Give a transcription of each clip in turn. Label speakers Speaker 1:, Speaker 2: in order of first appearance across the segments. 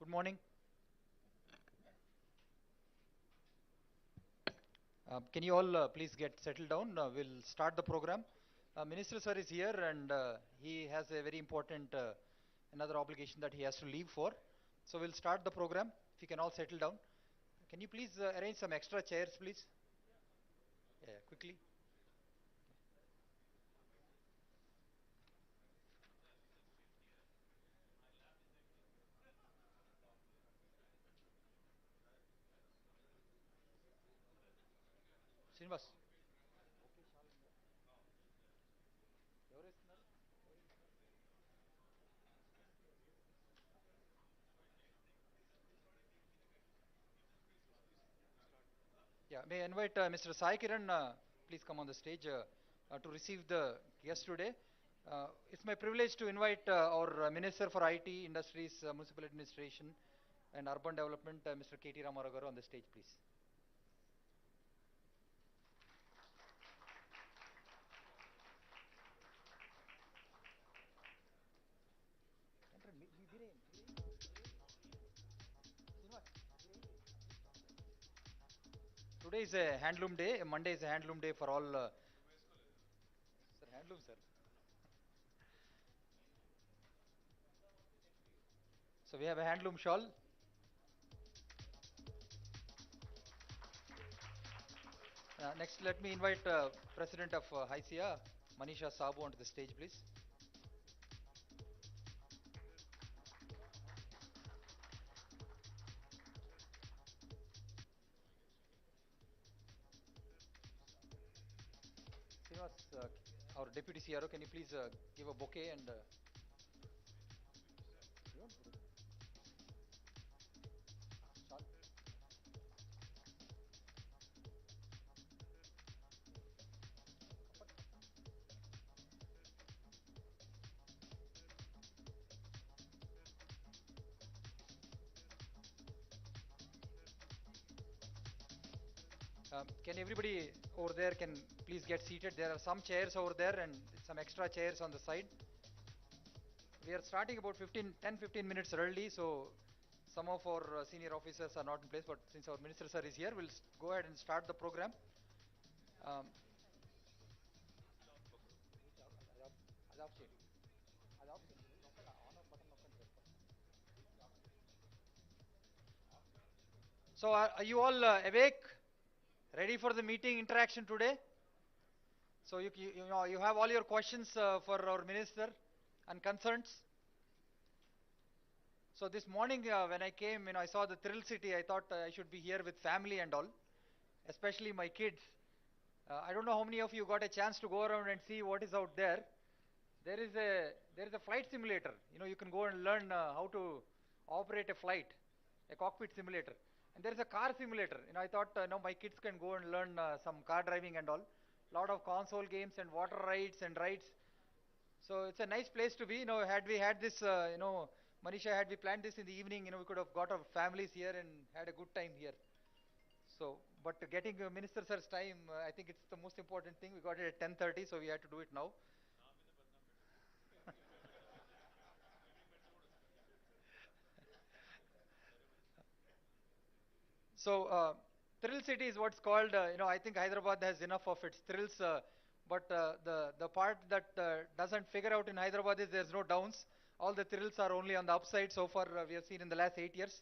Speaker 1: Good morning. Can you all please get settled down? We'll start the program. Minister sir is here and he has a very important another obligation that he has to leave for. So we'll start the program. If you can all settle down. Can you please arrange some extra chairs, please? Yeah, quickly. Srinivas. Yeah, may I invite Mr. Sai Kiran, please come on the stage to receive the guest today. It's my privilege to invite our Minister for IT, Industries, Municipal Administration and Urban Development, Mr. KTR on the stage, please. Today is a handloom day. Monday is a handloom day for all. Sir, handloom, sir. So we have a handloom shawl. Next, let me invite President of HICIA, Manisha Sabu, onto the stage, please. Srinivas, our Deputy CRO, can you please give a bouquet and shawl? Can everybody over there can please get seated? There are some chairs over there and some extra chairs on the side. We are starting about 10-15 minutes early, so some of our senior officers are not in place, but since our minister sir is here, we'll go ahead and start the program. Um, so are you all awake? Ready for the meeting interaction today? So you have all your questions for our minister and concerns. So this morning when I came, I saw the Thrill City. I thought I should be here with family and all, especially my kids. I don't know how many of you got a chance to go around and see what is out there. There is a flight simulator. You can go and learn how to operate a flight, a cockpit simulator. And there is a car simulator. I thought my kids can go and learn some car driving and all. Lot of console games and water rides and rides. So it's a nice place to be. Had we had this, Manisha, had we planned this in the evening, we could have got our families here and had a good time here. So, but getting Minister Sir's time, I think it's the most important thing. We got it at 10:30, so we had to do it now. So, Thrill City is what's called, I think Hyderabad has enough of its thrills, but the part that doesn't figure out in Hyderabad is there's no downs. All the thrills are only on the upside so far we have seen in the last 8 years.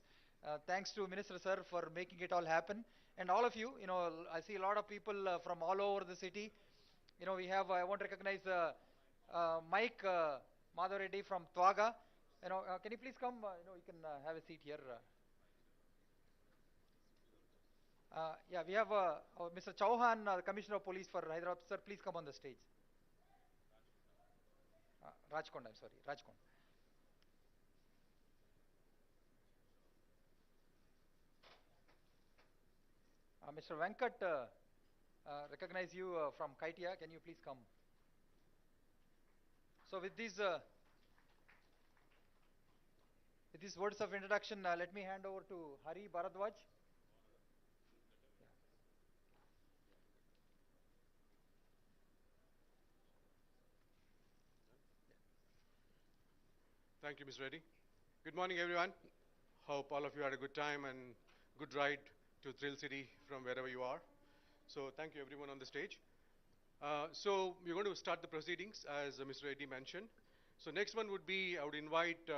Speaker 1: Thanks to Minister Sir for making it all happen. And all of you, I see a lot of people from all over the city. We have, I want to recognize Mike Madhav Reddy from Twaga. Can you please come? You can have a seat here. Yeah, we have Mr. Chauhan, Commissioner of Police for Hyderabad. Sir, please come on the stage. Rajkond, I'm sorry, Rajkond. Mr. Venkat, recognize you from KTR. Can you please come? So with these words of introduction, let me hand over to Hari Bharadwaj.
Speaker 2: Thank you, Ms. Reddy. Good morning, everyone. Hope all of you had a good time and good ride to Thrill City from wherever you are. So thank you everyone on the stage. So we're going to start the proceedings as Mr. Reddy mentioned. So next one would be, I would invite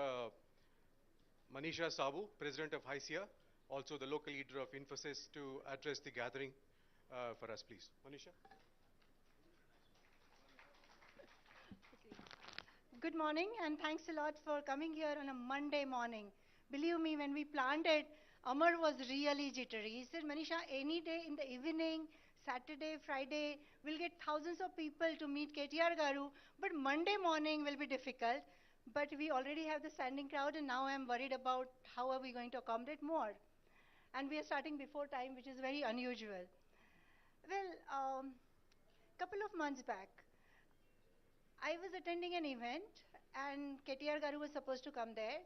Speaker 2: Manisha Sabu, President of HYSIA, also the local leader of Infosys, to address the gathering for us, please. Manisha.
Speaker 3: Good morning, and thanks a lot for coming here on a Monday morning. Believe me, when we planned it, Amar was really jittery. He said, Manisha, any day in the evening, Saturday, Friday, we'll get thousands of people to meet KTR Garu, but Monday morning will be difficult. But we already have the standing crowd, and now I'm worried about how are we going to accommodate more. And we are starting before time, which is very unusual. Well, couple of months back, I was attending an event and KTR Garu was supposed to come there.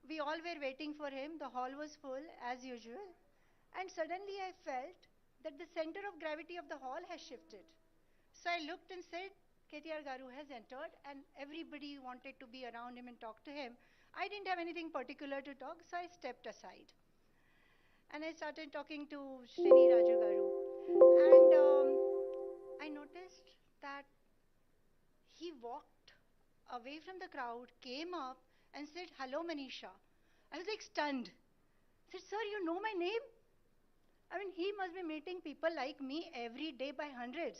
Speaker 3: We all were waiting for him. The hall was full as usual. And suddenly I felt that the center of gravity of the hall has shifted. So I looked and said, KTR Garu has entered and everybody wanted to be around him and talk to him. I didn't have anything particular to talk, so I stepped aside. And I started talking to Srini Raju Garu. And I noticed that he walked away from the crowd, came up, and said, Hello, Manisha. I was like stunned. I said, Sir, you know my name? I mean, he must be meeting people like me every day by hundreds.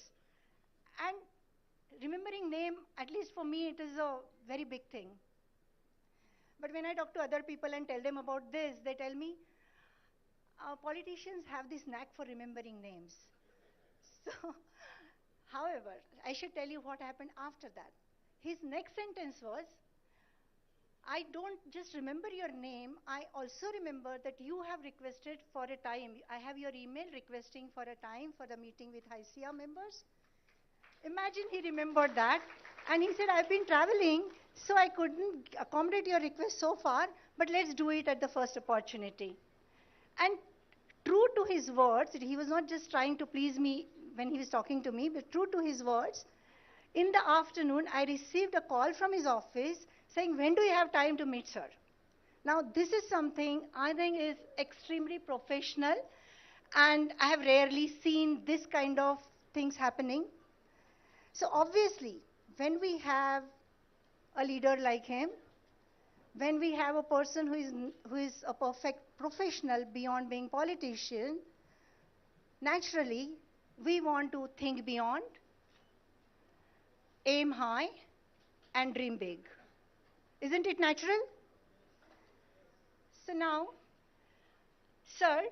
Speaker 3: And remembering name, at least for me, it is a very big thing. But when I talk to other people and tell them about this, they tell me, politicians have this knack for remembering names. So, however, I should tell you what happened after that. His next sentence was, I don't just remember your name, I also remember that you have requested for a time. I have your email requesting for a time for the meeting with HYSIA members. Imagine he remembered that. And he said, I've been traveling, so I couldn't accommodate your request so far, but let's do it at the first opportunity. And true to his words, he was not just trying to please me when he was talking to me, but true to his words, in the afternoon, I received a call from his office saying, when do you have time to meet, sir? Now, this is something I think is extremely professional, and I have rarely seen this kind of things happening. So obviously, when we have a leader like him, when we have a person who is a perfect professional beyond being politician, naturally, we want to think beyond, aim high, and dream big. Isn't it natural? So now, sir,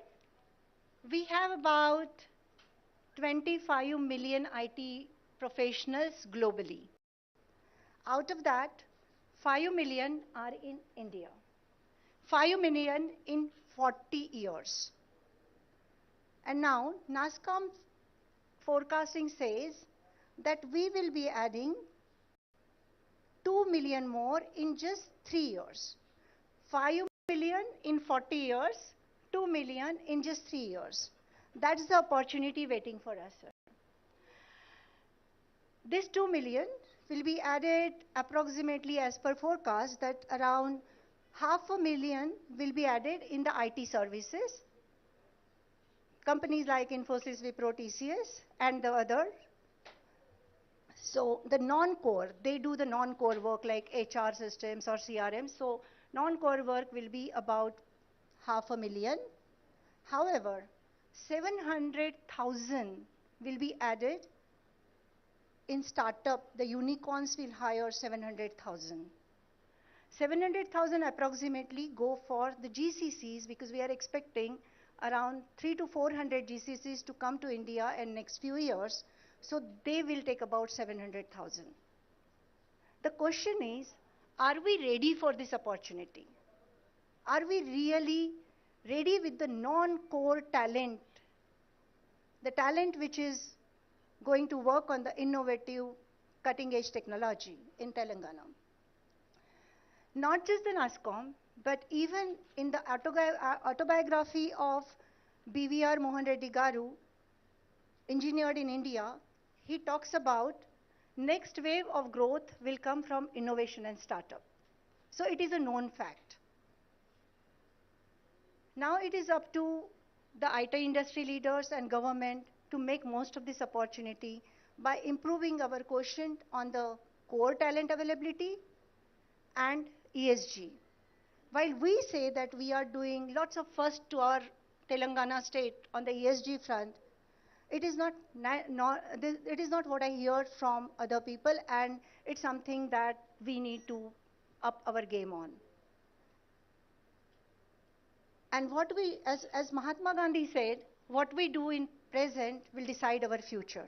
Speaker 3: we have about 25 million IT professionals globally. Out of that, 5 million are in India. 5 million in 40 years. And now, NASSCOM forecasting says that we will be adding 2 million more in just 3 years. 5 million in 40 years, 2 million in just 3 years. That's the opportunity waiting for us, sir. This 2 million will be added approximately as per forecast that around 500,000 will be added in the IT services. Companies like Infosys, Wipro, TCS, and the other. So the non-core, they do the non-core work like HR systems or CRM. So non-core work will be about 500,000. However, 700,000 will be added in startup. The unicorns will hire 700,000. 700,000 approximately go for the GCCs because we are expecting around 300 to 400 GCCs to come to India in next few years. So they will take about 700,000. The question is, are we ready for this opportunity? Are we really ready with the non-core talent, the talent which is going to work on the innovative cutting-edge technology in Telangana? Not just the NASSCOM, but even in the autobiography of BVR Mohan Reddy Garu, engineered in India, he talks about next wave of growth will come from innovation and startup. So it is a known fact. Now it is up to the IT industry leaders and government to make most of this opportunity by improving our quotient on the core talent availability and ESG. While we say that we are doing lots of first to our Telangana state on the ESG front, it is it is not what I hear from other people, and it's something that we need to up our game on. And what we, as Mahatma Gandhi said, what we do in present will decide our future.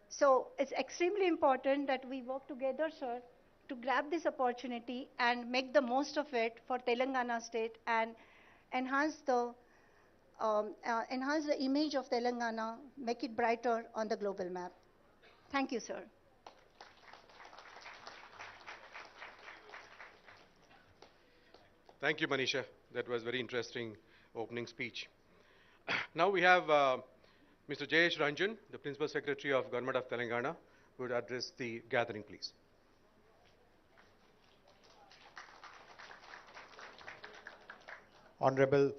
Speaker 3: So it's extremely important that we work together, sir, to grab this opportunity and make the most of it for Telangana state and enhance enhance the image of Telangana, make it brighter on the global map. Thank you, sir.
Speaker 2: Thank you, Manisha. That was very interesting opening speech. Now we have Mr. Jayesh Ranjan, the Principal Secretary of Government of Telangana, who would address the gathering, please.
Speaker 4: Honorable,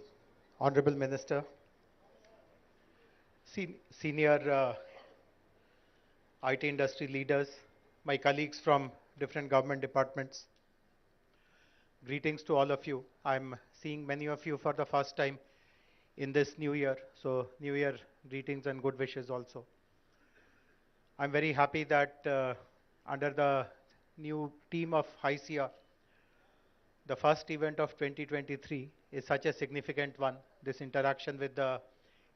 Speaker 4: Honorable Minister, senior IT industry leaders, my colleagues from different government departments, greetings to all of you. I'm seeing many of you for the first time in this new year, so New Year greetings and good wishes also. I'm very happy that under the new team of HICR, the first event of 2023 is such a significant one, this interaction with the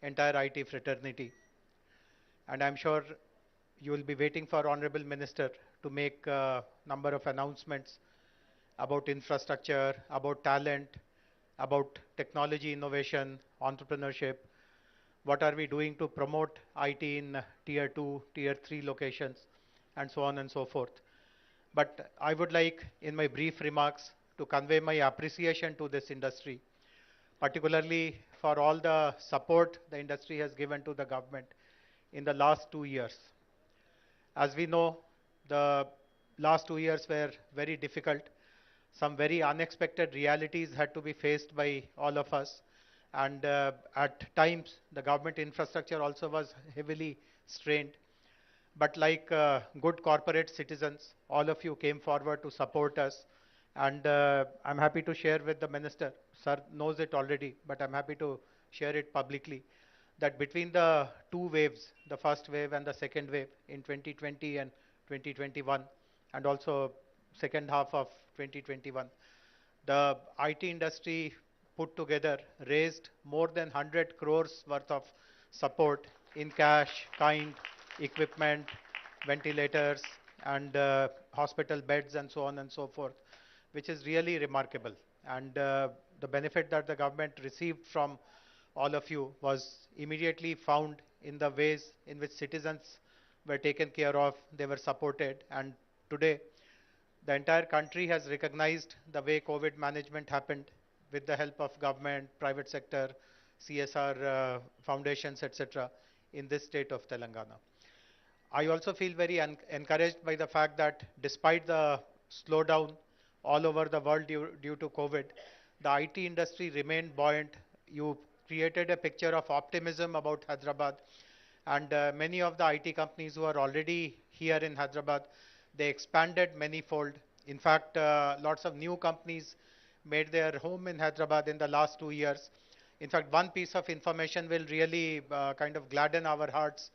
Speaker 4: entire IT fraternity. And I'm sure you will be waiting for Honorable Minister to make a number of announcements about infrastructure, about talent, about technology innovation, entrepreneurship. What are we doing to promote IT in tier 2, tier 3 locations, and so on and so forth. But I would like, in my brief remarks, to convey my appreciation to this industry, particularly for all the support the industry has given to the government in the last 2 years. As we know, the last 2 years were very difficult. Some very unexpected realities had to be faced by all of us. And at times, the government infrastructure also was heavily strained. But like good corporate citizens, all of you came forward to support us. And I'm happy to share with the minister, sir knows it already, but I'm happy to share it publicly, that between the two waves, the first wave and the second wave in 2020 and 2021, and also second half of 2021, the IT industry put together raised more than 100 crores worth of support in cash, kind, equipment, ventilators, and hospital beds, and so on and so forth, which is really remarkable. And the benefit that the government received from all of you was immediately found in the ways in which citizens were taken care of, they were supported. And today, the entire country has recognized the way COVID management happened with the help of government, private sector, CSR foundations, etc., in this state of Telangana. I also feel very encouraged by the fact that despite the slowdown all over the world due to COVID, the IT industry remained buoyant. You created a picture of optimism about Hyderabad, and many of the IT companies who are already here in Hyderabad, they expanded manifold. In fact, lots of new companies made their home in Hyderabad in the last 2 years. In fact, one piece of information will really kind of gladden our hearts.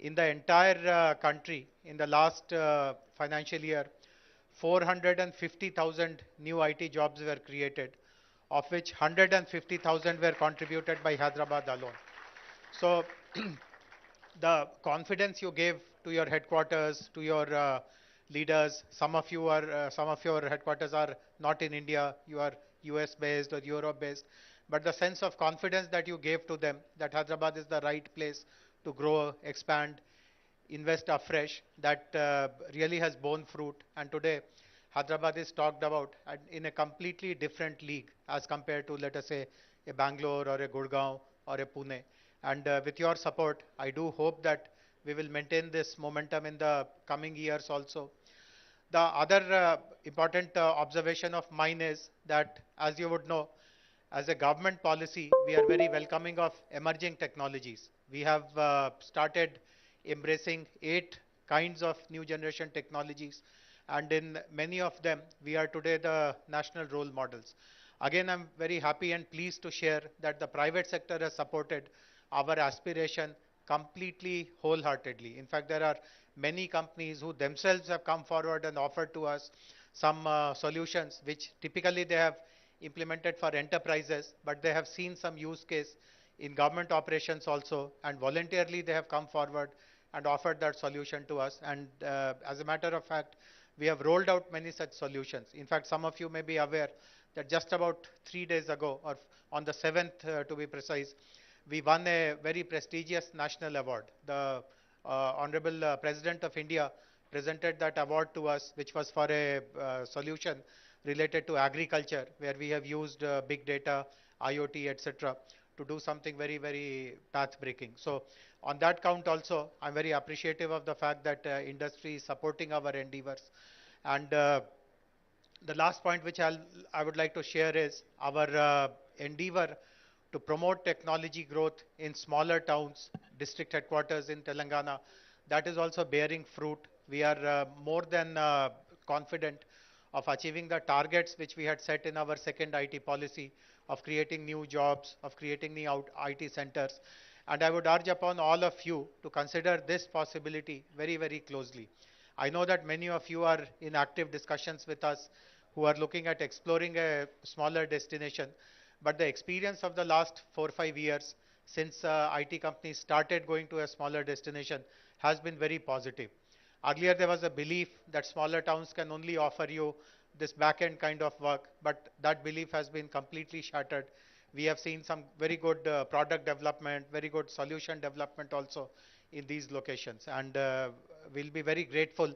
Speaker 4: In the entire country, in the last financial year, 450,000 new IT jobs were created, of which 150,000 were contributed by Hyderabad alone. So the confidence you gave to your headquarters, to your leaders, some of your headquarters are not in India, you are US based or Europe based, but the sense of confidence that you gave to them, that Hyderabad is the right place to grow, expand, invest afresh, that really has borne fruit. And today, Hyderabad is talked about in a completely different league as compared to, let us say, a Bangalore or a Gurgaon or a Pune. And with your support, I do hope that we will maintain this momentum in the coming years also. The other important observation of mine is that, as you would know, as a government policy, we are very welcoming of emerging technologies. We have started embracing 8 kinds of new generation technologies, and in many of them, we are today the national role models. Again, I'm very happy and pleased to share that the private sector has supported our aspiration completely wholeheartedly. In fact, there are many companies who themselves have come forward and offered to us some solutions which typically they have implemented for enterprises, but they have seen some use case in government operations also, and voluntarily they have come forward and offered that solution to us. And as a matter of fact, we have rolled out many such solutions. In fact, some of you may be aware that just about 3 days ago, or on the 7th to be precise, we won a very prestigious national award. The Honorable President of India presented that award to us, which was for a solution related to agriculture, where we have used big data, IoT, etc., to do something very, very path-breaking. So on that count also, I'm very appreciative of the fact that industry is supporting our endeavors. And the last point which I would like to share is our endeavor to promote technology growth in smaller towns, district headquarters in Telangana. That is also bearing fruit. We are more than confident of achieving the targets which we had set in our second IT policy of creating new jobs, of creating new IT centers. And I would urge upon all of you to consider this possibility very, very closely. I know that many of you are in active discussions with us who are looking at exploring a smaller destination. But the experience of the last 4 or 5 years since IT companies started going to a smaller destination has been very positive. Earlier, there was a belief that smaller towns can only offer you this back-end kind of work, but that belief has been completely shattered. We have seen some very good product development, very good solution development also in these locations. And we'll be very grateful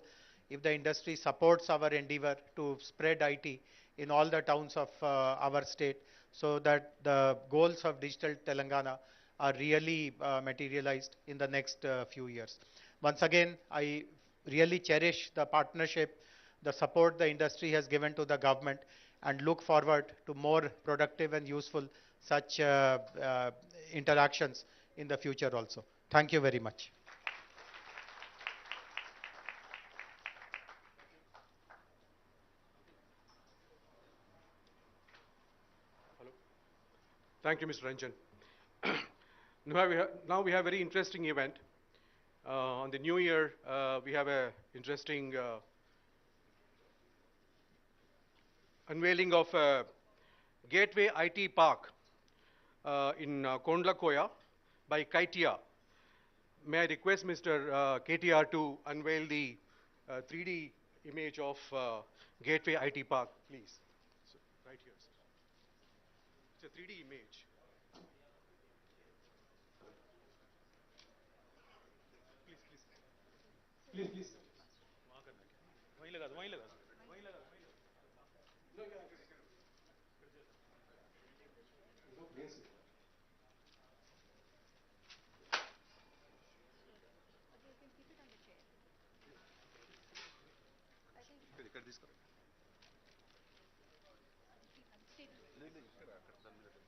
Speaker 4: if the industry supports our endeavor to spread IT in all the towns of our state, so that the goals of Digital Telangana are really materialized in the next few years. Once again, I really cherish the partnership, the support the industry has given to the government, and look forward to more productive and useful such interactions in the future also. Thank you very much.
Speaker 2: Thank you, Mr. Ranjan. Now we have a very interesting event. On the new year, we have an interesting unveiling of a Gateway IT Park in Kondla by KTR. May I request Mr. KTR to unveil the 3D image of Gateway IT Park, please. So, right here, sir. It's a 3D image. Please, please. वहीं लगा दो, वहीं लगा दो, वहीं लगा दो, वहीं लगा दो। No place. कर दिस करो। नहीं नहीं कर दान में कर।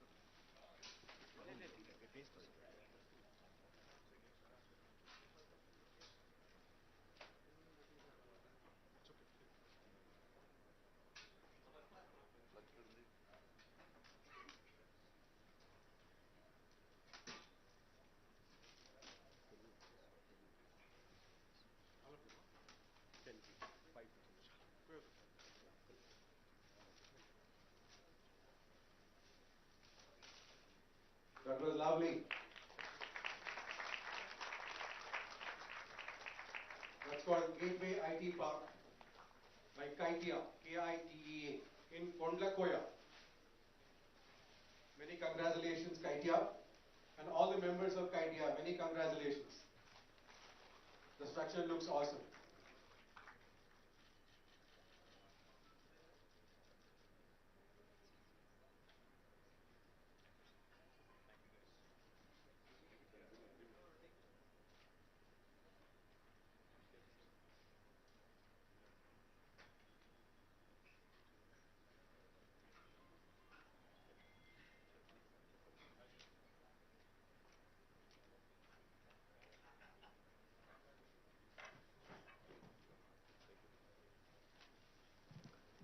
Speaker 2: That was lovely. That's called Gateway IT Park by KITEA, K-I-T-E-A, in Kondla. Many congratulations, KITEA, and all the members of KITEA, many congratulations. The structure looks awesome.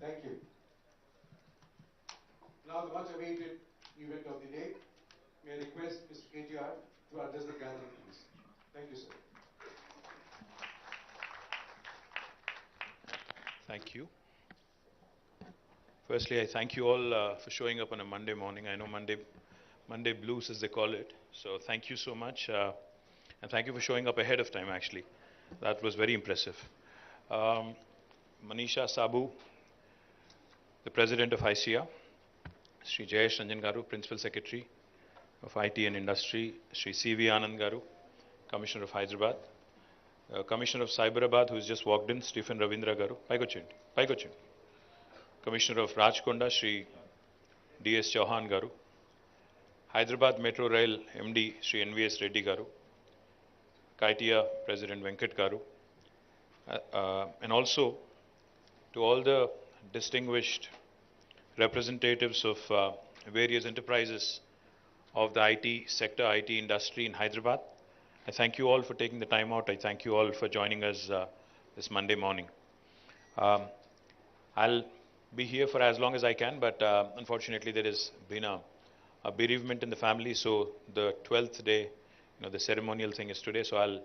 Speaker 2: Thank you. Now the much awaited event of the day. May I request Mr. KTR to address the gathering, please. Thank you, sir.
Speaker 5: Thank you. Firstly, I thank you all for showing up on a Monday morning. I know Monday blues, as they call it. So thank you so much. And thank you for showing up ahead of time, actually. That was very impressive. Manisha Sabu, the President of ICIA, Sri Jayesh Ranjan Garu, Principal Secretary of IT and Industry, Sri C.V. Anand Garu, Commissioner of Hyderabad, Commissioner of Cyberabad, who has just walked in, Stephen Ravindra Garu, Paikochindi. Commissioner of Rajkonda, Sri D.S. Chauhan Garu, Hyderabad Metro Rail MD, Sri N.V.S. Reddy Garu, KTR President Venkat Garu, and also to all the distinguished representatives of various enterprises of the IT sector, IT industry in Hyderabad. I thank you all for taking the time out. I thank you all for joining us this Monday morning. I'll be here for as long as I can, but unfortunately there has been a bereavement in the family, so the 12th day, the ceremonial thing is today, so I'll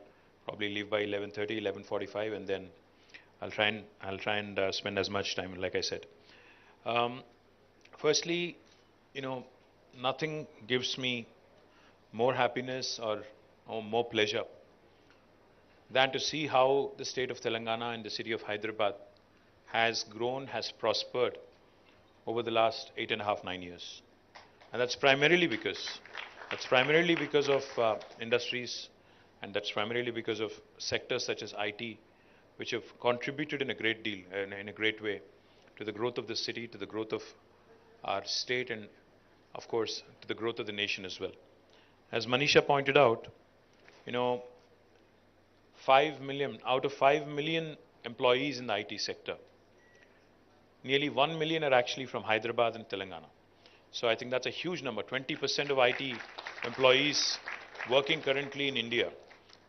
Speaker 5: probably leave by 11:30, 11:45, and then I'll try and spend as much time, like I said. Firstly, nothing gives me more happiness or more pleasure than to see how the state of Telangana and the city of Hyderabad has grown, has prospered over the last 8.5, 9 years. And that's primarily because of industries, and that's primarily because of sectors such as IT, which have contributed in a great deal, in a great way, to the growth of the city, to the growth of our state, and of course, to the growth of the nation as well. As Manisha pointed out, 5 million, out of 5 million employees in the IT sector, nearly 1 million are actually from Hyderabad and Telangana. So I think that's a huge number. 20% of IT employees working currently in India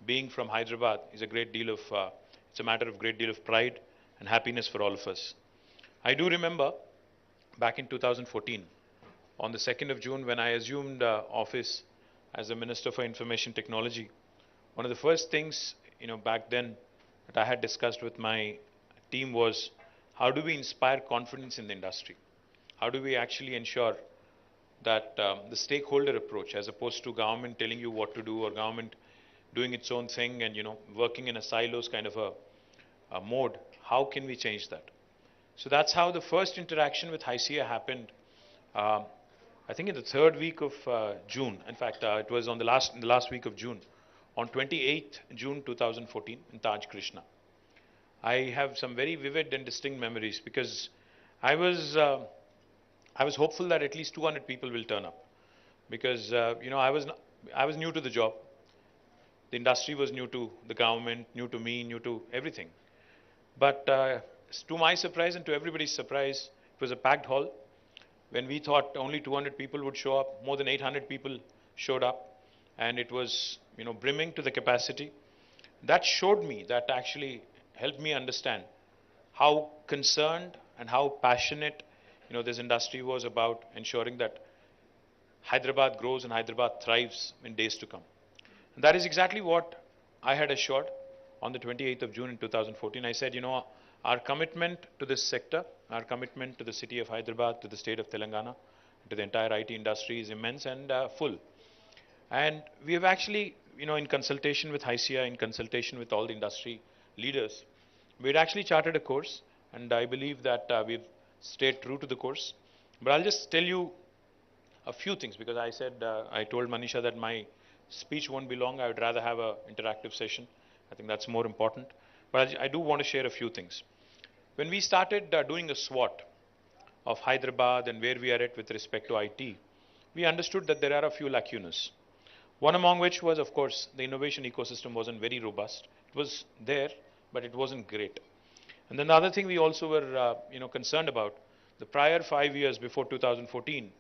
Speaker 5: being from Hyderabad is a great deal of, it's a matter of great deal of pride and happiness for all of us. I do remember back in 2014, on the 2nd of June, when I assumed office as the Minister for Information Technology, one of the first things, back then that I had discussed with my team was, how do we inspire confidence in the industry? How do we actually ensure that the stakeholder approach, as opposed to government telling you what to do or government doing its own thing and working in a silos kind of a mode, how can we change that? So that's how the first interaction with ICIA happened. I think in the 3rd week of June. In fact, it was in the last week of June, on 28th June 2014 in Taj Krishna. I have some very vivid and distinct memories because I was hopeful that at least 200 people will turn up, because I was new to the job. The industry was new to the government, new to me, new to everything. But to my surprise and to everybody's surprise, it was a packed hall. When we thought only 200 people would show up, more than 800 people showed up, and it was brimming to the capacity. That showed me, that actually helped me understand how concerned and how passionate this industry was about ensuring that Hyderabad grows and Hyderabad thrives in days to come. And that is exactly what I had assured on the 28th of June in 2014. I said, our commitment to this sector, our commitment to the city of Hyderabad, to the state of Telangana, to the entire IT industry is immense and full. And we have actually, in consultation with ICIA, in consultation with all the industry leaders, we had actually charted a course, and I believe that we've stayed true to the course. But I'll just tell you a few things, because I said, I told Manisha that my speech won't be long. I would rather have an interactive session. I think that's more important. But I do want to share a few things. When we started doing a SWOT of Hyderabad and where we are at with respect to IT, we understood that there are a few lacunas. One among which was, of course, the innovation ecosystem wasn't very robust. It was there, but it wasn't great. And then the other thing we also were concerned about, the prior 5 years before 2014,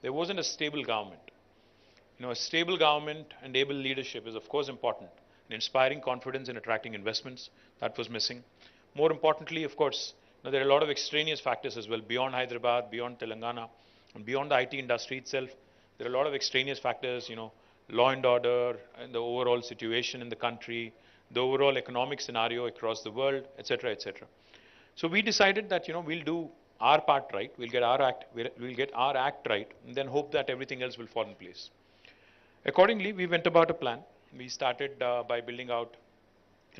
Speaker 5: there wasn't a stable government. A stable government and able leadership is of course important in inspiring confidence and attracting investments. That was missing. More importantly, of course, Now, there are a lot of extraneous factors as well, beyond Hyderabad, beyond Telangana, and beyond the IT industry itself. There are a lot of extraneous factors, law and order, and the overall situation in the country, the overall economic scenario across the world, etc., etc. So we decided that, we'll do our part right, we'll get our act right, and then hope that everything else will fall in place. Accordingly, we went about a plan. We started by building out,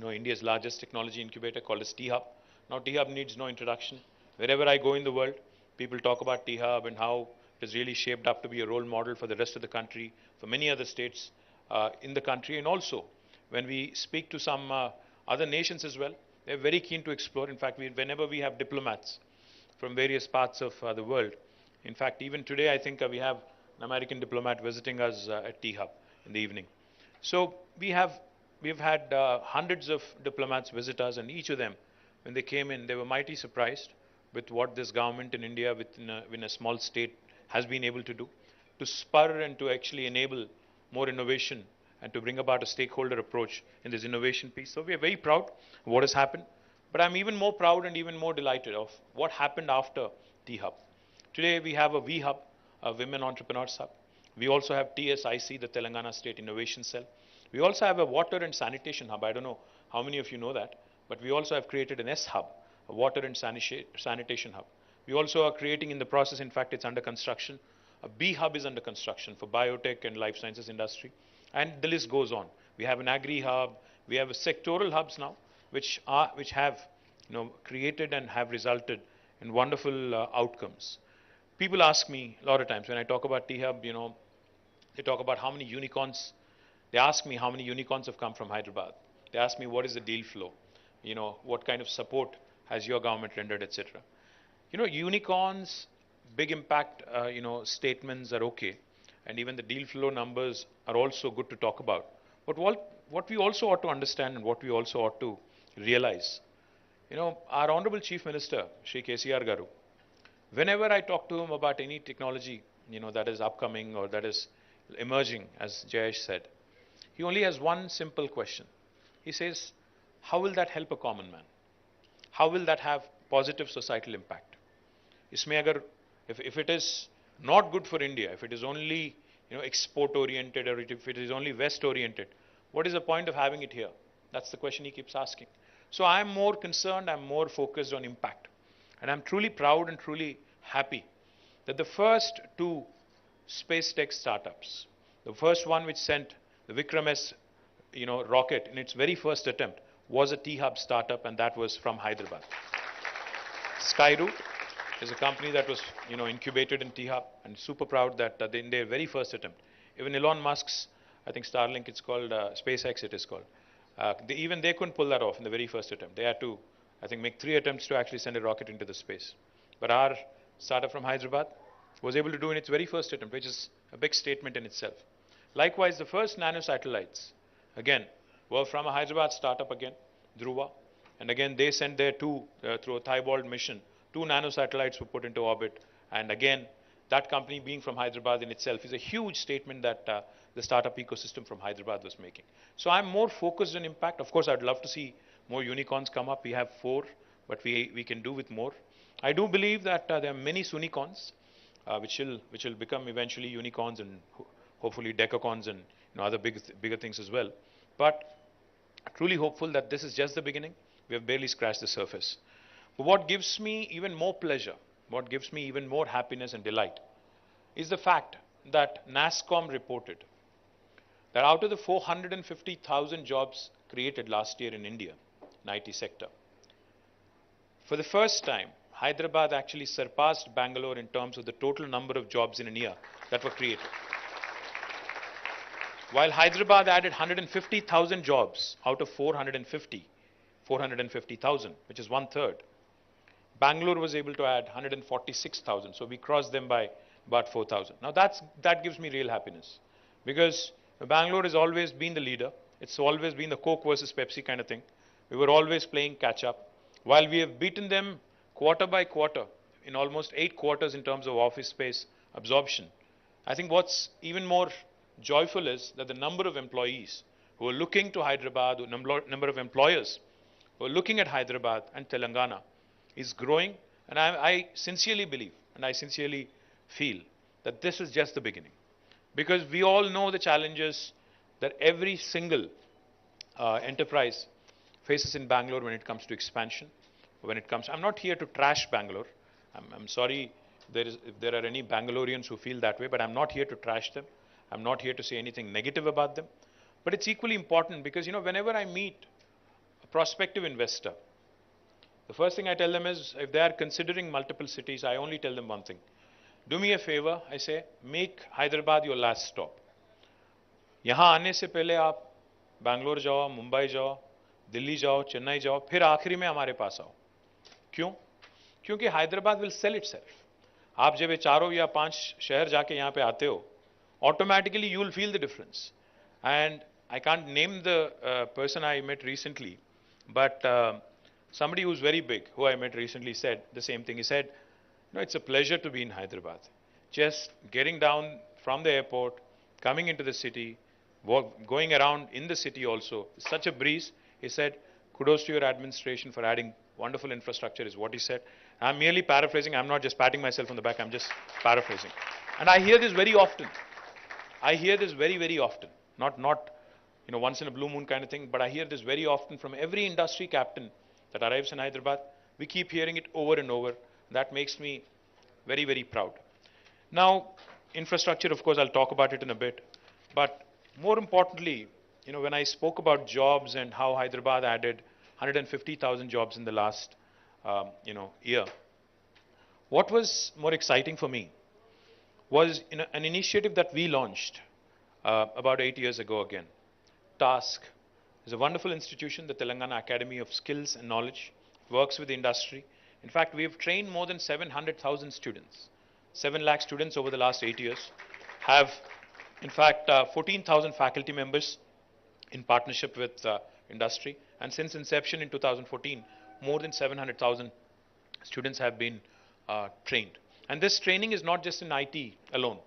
Speaker 5: India's largest technology incubator called as T-Hub. Now, T-Hub needs no introduction. Wherever I go in the world, people talk about T-Hub and how it is really shaped up to be a role model for the rest of the country, for many other states in the country. And also, when we speak to some other nations as well, they're very keen to explore. In fact, whenever we have diplomats from various parts of the world, in fact, even today, I think we have an American diplomat visiting us at T-Hub in the evening. So we've had hundreds of diplomats visit us, and each of them, when they came in, they were mighty surprised with what this government in India, within a small state, has been able to do, to spur and to actually enable more innovation and to bring about a stakeholder approach in this innovation piece. So we are very proud of what has happened, but I'm even more proud and even more delighted of what happened after T-Hub. Today we have a V-Hub, a Women Entrepreneurs Hub. We also have TSIC, the Telangana State Innovation Cell. We also have a Water and Sanitation Hub. I don't know how many of you know that, but we also have created an S-Hub, a Water and Sanitation Hub. We also are creating in the process, in fact, it's under construction. A B-Hub is under construction for biotech and life sciences industry. And the list goes on. We have an Agri-Hub. We have sectoral hubs now, which have created and have resulted in wonderful outcomes. People ask me a lot of times when I talk about T-Hub, they talk about how many unicorns. They ask me how many unicorns have come from Hyderabad. They ask me what is the deal flow, what kind of support has your government rendered, etc. Unicorns, big impact, statements are okay, and even the deal flow numbers are also good to talk about. But what we also ought to understand and what we also ought to realize, our Honorable Chief Minister, Shri KTR Garu, whenever I talk to him about any technology, that is upcoming or that is emerging, as Jayesh said, he only has one simple question. He says, how will that help a common man? How will that have positive societal impact? If it is not good for India, if it is only export oriented, or if it is only West oriented, what is the point of having it here? That's the question he keeps asking. So I'm more concerned, I'm more focused on impact. And I'm truly proud and truly happy that the first two space tech startups, the first one which sent the Vikram S rocket in its very first attempt, was a T-Hub startup, and that was from Hyderabad. Skyroot is a company that was incubated in T-Hub, and super proud that in their very first attempt, even Elon Musk's, I think Starlink it's called, SpaceX it is called, even they couldn't pull that off in the very first attempt. They had to, I think, make 3 attempts to actually send a rocket into the space. But our startup from Hyderabad was able to do in its very first attempt, which is a big statement in itself. Likewise, the first nanosatellites, again, were from a Hyderabad startup again, Dhruva. And again, they sent their through a Thibault mission, 2 nanosatellites were put into orbit. And again, that company being from Hyderabad in itself is a huge statement that the startup ecosystem from Hyderabad was making. So I'm more focused on impact. Of course, I'd love to see more unicorns come up. We have 4, but we can do with more. I do believe that there are many Sunicorns, which will become eventually unicorns and hopefully decacorns and other bigger things as well. But truly hopeful that this is just the beginning. We have barely scratched the surface. But what gives me even more pleasure, what gives me even more happiness and delight, is the fact that NASSCOM reported that out of the 450,000 jobs created last year in India, in IT sector, for the first time, Hyderabad actually surpassed Bangalore in terms of the total number of jobs in a year that were created. While Hyderabad added 150,000 jobs out of 450,000, which is 1/3, Bangalore was able to add 146,000. So we crossed them by about 4,000. Now that gives me real happiness, because Bangalore has always been the leader. It's always been the Coke versus Pepsi kind of thing. We were always playing catch up. While we have beaten them quarter by quarter in almost 8 quarters in terms of office space absorption, I think what's even more joyful is that the number of employees who are looking to Hyderabad, the number of employers who are looking at Hyderabad and Telangana is growing, and I sincerely believe and I sincerely feel that this is just the beginning. Because we all know the challenges that every single enterprise faces in Bangalore when it comes to expansion. When it comes, I'm not here to trash Bangalore. I'm sorry if there are any Bangaloreans who feel that way, but I'm not here to trash them. I'm not here to say anything negative about them. But it's equally important because, whenever I meet a prospective investor, the first thing I tell them is, if they are considering multiple cities, I only tell them one thing. Do me a favor, I say, make Hyderabad your last stop. यहाँ आने से पहले आप बैंगलोर जाओ, मुंबई जाओ, दिल्ली जाओ, चेन्नई जाओ, फिर आखिरी में हमारे पास आओ. क्यों? क्योंकि हैदराबाद विल सेल इटसेल्फ. आप जब ये 4 या 5 शहर जाके यहाँ पे आते हो, automatically you will feel the difference. And I can't name the person I met recently, but somebody who's very big, who I met recently, said the same thing. He said, it's a pleasure to be in Hyderabad. Just getting down from the airport, coming into the city, going around in the city also, such a breeze. He said, kudos to your administration for adding wonderful infrastructure, is what he said. I'm merely paraphrasing. I'm not just patting myself on the back. I'm just paraphrasing. And I hear this very often. I hear this very, very often. Not once in a blue moon kind of thing, but I hear this very often from every industry captain that arrives in Hyderabad. We keep hearing it over and over. That makes me very, very proud. Now, infrastructure, of course, I'll talk about it in a bit. But more importantly, when I spoke about jobs and how Hyderabad added 150,000 jobs in the last, year, what was more exciting for me was an initiative that we launched about 8 years ago again. TASK is a wonderful institution, the Telangana Academy of Skills and Knowledge, works with the industry. In fact, we have trained more than 700,000 students. 7 lakh students over the last 8 years. Have, in fact, 14,000 faculty members in partnership with industry. And since inception in 2014, more than 700,000 students have been trained. And this training is not just in IT alone.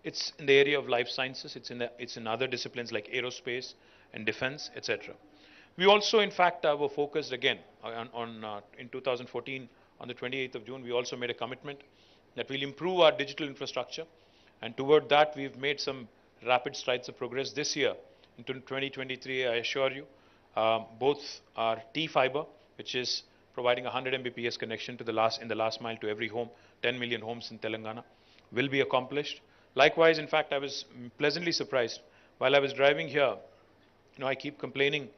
Speaker 5: It's in the area of life sciences. It's in other disciplines like aerospace and defense, etc. We also, in fact, were focused again in 2014, on the 28th of June, we also made a commitment that we'll improve our digital infrastructure. And toward that, we've made some rapid strides of progress this year. In 2023, I assure you, both our T-Fiber, which is providing 100 Mbps connection to in the last mile to every home, 10 million homes in Telangana, will be accomplished. Likewise, in fact, I was pleasantly surprised. While I was driving here, I keep complaining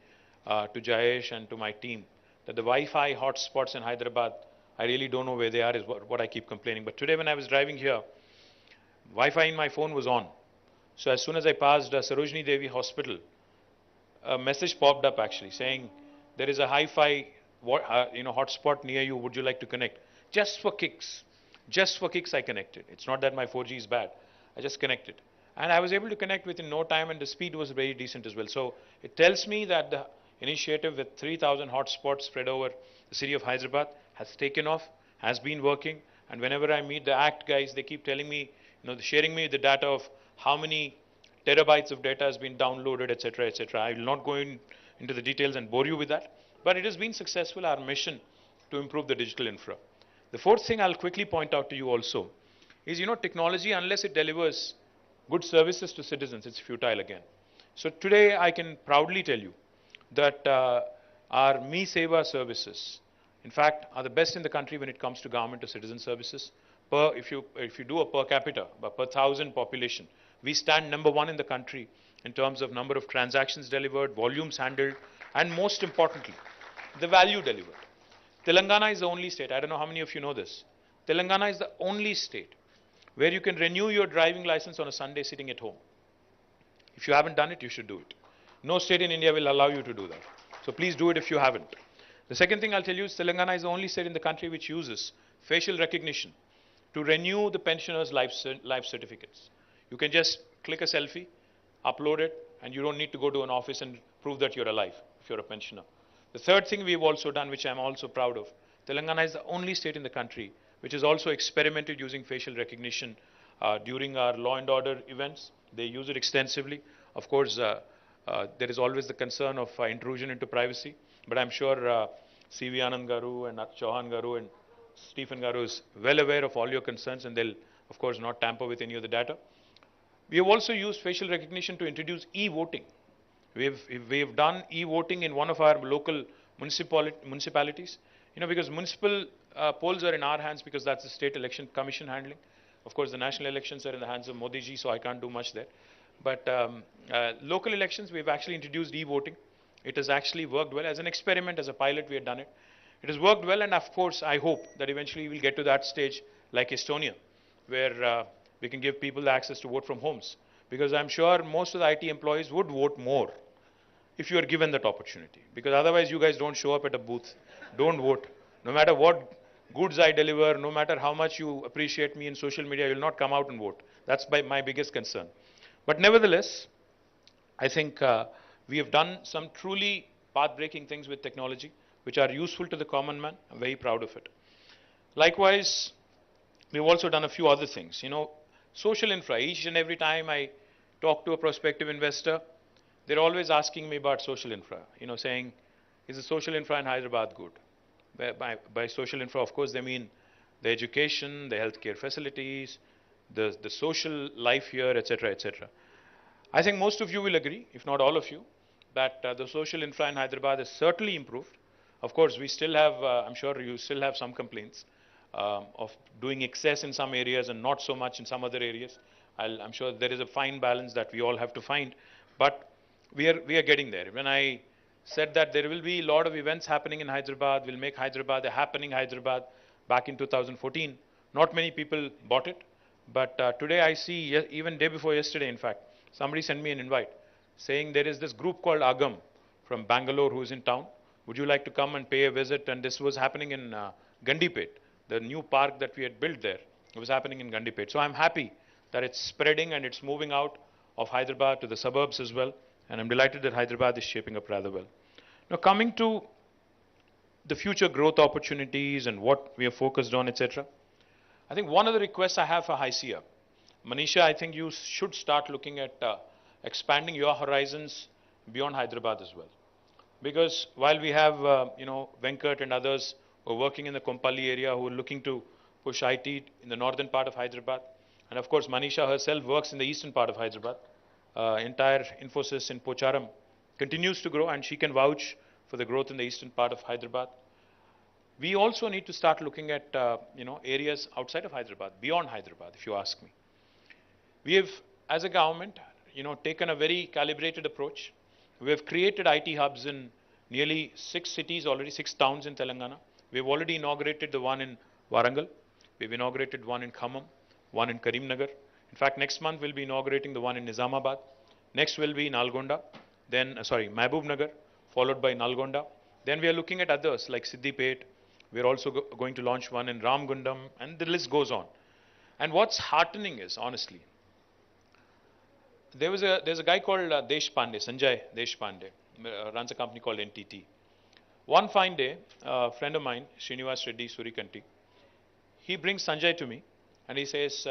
Speaker 5: to Jayesh and to my team that the Wi-Fi hotspots in Hyderabad, I really don't know where they are, is what I keep complaining. But today when I was driving here, Wi-Fi in my phone was on. So as soon as I passed Sarojini Devi Hospital, a message popped up actually saying, there is a hi-fi hotspot near you, would you like to connect? Just for kicks. Just for kicks I connected. It's not that my 4G is bad. I just connected. And I was able to connect within no time, and the speed was very decent as well. So it tells me that the initiative with 3,000 hotspots spread over the city of Hyderabad has taken off, has been working. And whenever I meet the ACT guys, they keep telling me, sharing me the data of how many terabytes of data has been downloaded, etc., etc. I will not go into the details and bore you with that. But it has been successful, our mission to improve the digital infra. The fourth thing I'll quickly point out to you also is, technology, unless it delivers good services to citizens, it's futile again. So today I can proudly tell you that our Me Seva services, in fact, are the best in the country when it comes to government to citizen services. If you do a per capita, per 1,000 population, we stand number 1 in the country in terms of number of transactions delivered, volumes handled, and most importantly, the value delivered. Telangana is the only state, I don't know how many of you know this, Telangana is the only state where you can renew your driving license on a Sunday sitting at home. If you haven't done it, you should do it. No state in India will allow you to do that. So please do it if you haven't. The second thing I'll tell you is Telangana is the only state in the country which uses facial recognition to renew the pensioners' life certificates. You can just click a selfie, upload it, and you don't need to go to an office and prove that you're alive if you're a pensioner. The third thing we've also done, which I'm also proud of, Telangana is the only state in the country which has also experimented using facial recognition during our law and order events. They use it extensively. Of course, there is always the concern of intrusion into privacy, but I'm sure C.V. Anand Garu and Chauhan Garu and Stephen Garu is well aware of all your concerns, and they'll, of course, not tamper with any of the data. We have also used facial recognition to introduce e-voting. We've done e-voting in one of our local municipalities, because municipal polls are in our hands because that's the State Election Commission handling. Of course, the national elections are in the hands of Modi ji, so I can't do much there. But local elections, we've actually introduced e-voting. It has actually worked well. As an experiment, as a pilot, we had done it. It has worked well, and of course, I hope that eventually we'll get to that stage like Estonia, where we can give people the access to vote from homes. Because I'm sure most of the IT employees would vote more if you are given that opportunity. Because otherwise, you guys don't show up at a booth, don't vote. No matter what goods I deliver, no matter how much you appreciate me in social media, you'll not come out and vote. That's my biggest concern. But nevertheless, I think we have done some truly path-breaking things with technology, which are useful to the common man. I'm very proud of it. Likewise, we've also done a few other things. Social infra. Each and every time I talk to a prospective investor, they're always asking me about social infra. Saying, is the social infra in Hyderabad good? By social infra, of course, they mean the education, the healthcare facilities, the social life here, etc., etc. I think most of you will agree, if not all of you, that the social infra in Hyderabad has certainly improved. Of course, we still have, I'm sure you still have some complaints of doing excess in some areas and not so much in some other areas. I'm sure there is a fine balance that we all have to find, but we are getting there. When I said that there will be a lot of events happening in Hyderabad, we'll make Hyderabad a happening Hyderabad back in 2014, not many people bought it, but today I see, even day before yesterday, in fact, somebody sent me an invite saying there is this group called Agam from Bangalore who is in town. Would you like to come and pay a visit? And this was happening in Gandipet, the new park that we had built there. It was happening in Gandipet. So I'm happy that it's spreading and it's moving out of Hyderabad to the suburbs as well. And I'm delighted that Hyderabad is shaping up rather well. Now, coming to the future growth opportunities and what we are focused on, etc. I think one of the requests I have for HYCIA, Manisha, I think you should start looking at expanding your horizons beyond Hyderabad as well. Because while we have, Venkat and others who are working in the Kompally area who are looking to push IT in the northern part of Hyderabad, and of course Manisha herself works in the eastern part of Hyderabad, entire Infosys in Pocharam continues to grow, and she can vouch for the growth in the eastern part of Hyderabad. We also need to start looking at, areas outside of Hyderabad, beyond Hyderabad, if you ask me. We have, as a government, taken a very calibrated approach. We have created IT hubs in nearly 6 cities already, 6 towns in Telangana. We have already inaugurated the one in Warangal. We've inaugurated one in Khammam, one in Karimnagar. In fact, next month we'll be inaugurating the one in Nizamabad. Next will be in Nalgonda, then, Mahbub Nagar, followed by Nalgonda. Then we are looking at others like Siddipet. We're also going to launch one in Ramgundam, and the list goes on. And what's heartening is, honestly, there's a guy called Deshpande, Sanjay Deshpande, runs a company called NTT. One fine day, a friend of mine, Srinivas Reddy Surikanti, he brings Sanjay to me and he says,